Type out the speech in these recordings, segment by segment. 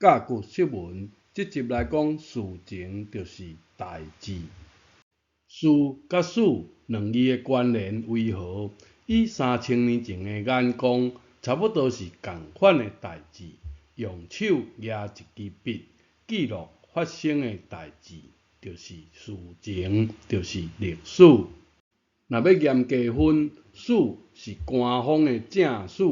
甲骨释文，这集来讲事情就是代志。事甲事两字的关联为何？以3000年前的眼光，差不多是同款的代志。用手拿一支笔，记录发生的代志，就是事情，就是历史。若要严格分，史是官方的正史，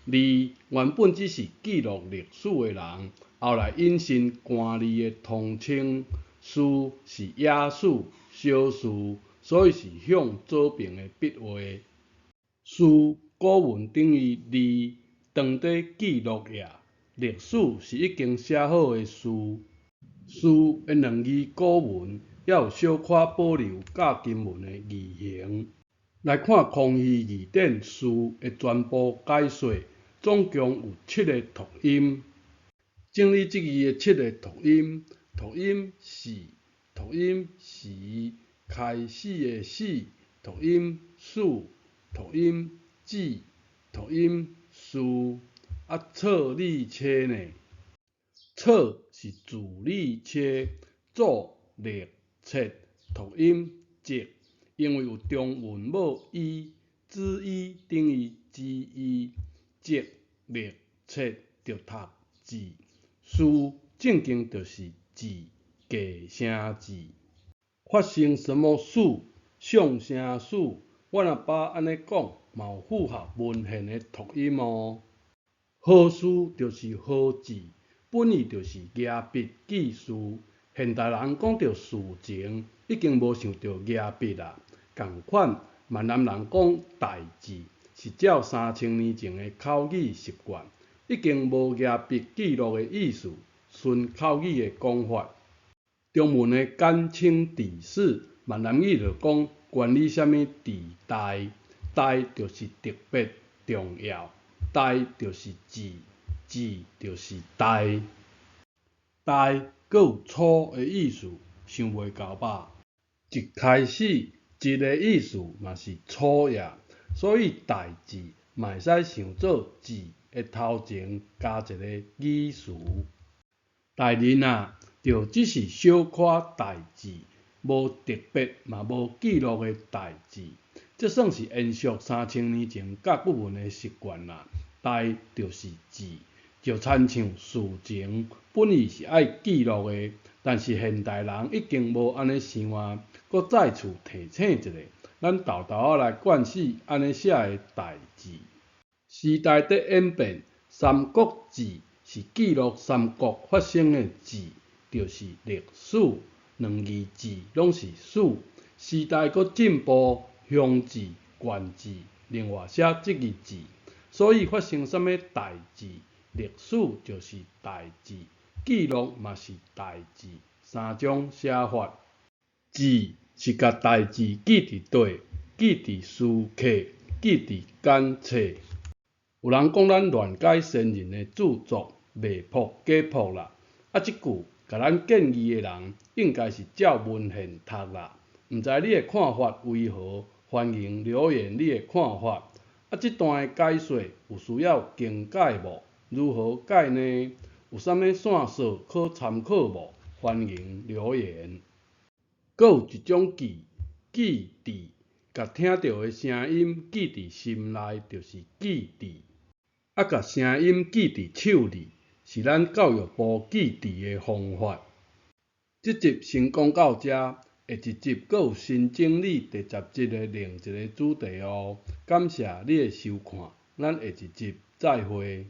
字原本只是记录历史的人，后来引申官吏的统称。史是野史、小史，所以是向左边的笔画。史古文等于字当底记录页，历史是已经写好的事。史的两字古文，也有小可保留甲金文的字形。来看康熙字典史的全部解说，总共有7个读音。整理这字的7个读音：读音是、读音时、开始的始、读音始、读音止、读音事。错字车呢？错是自理车，左列切，读音节，因为有中文母伊，子伊等于之伊，节列切就读字。事正经就是字加声字。发生什么事？上声事？阮阿爸安尼讲，嘛有符合文献的读音哦。好事就是好字，本意就是拿笔记事。现代人讲到事情，已经无想到拿笔啦。同款，闽南人讲代志，是照3000年前的口语习惯，已经无拿笔记录的意思，顺口语的讲法。中文的简称地史，闽南语就讲管理什么地带，带就是特别重要，带就是字，字就是带。带阁有粗的意思，想袂到吧？一开始字的意思嘛是粗也，所以代字嘛会使想做字的头前加一个语词。代人啊，就只是小可代志，无特别嘛无记录的代志，这算是延续3000年前甲骨文的习惯啦。代就是字，就亲像事情本意是爱记录的，但是现代人已经无安尼想啊。搁再次提醒一下，咱豆豆仔来惯死安尼写的代志。时代在演变，三国志是记录三国发生的志，就是历史。两字字拢是史。时代搁进步，乡志、县志，另外写这个字。所以发生什么代志，历史就是代志，记录嘛是代志，三种写法。志是甲代志记伫底，记伫书刻，记伫简册。有人讲咱乱改先人的著作，未朴假朴啦。这句甲咱建议的人，应该是照文献读啦。毋知你的看法为何？欢迎留言你的看法。这段的解说有需要更改无？如何改呢？有啥物线索可参考无？欢迎留言。阁有一种记，记伫，甲听到的声音记伫心内，就是记伫。甲声音记伫手里，是咱教育部记伫的方法。这集先讲到这，下一集阁有新整理第17个另一个主题哦。感谢你的收看，咱下一集再会。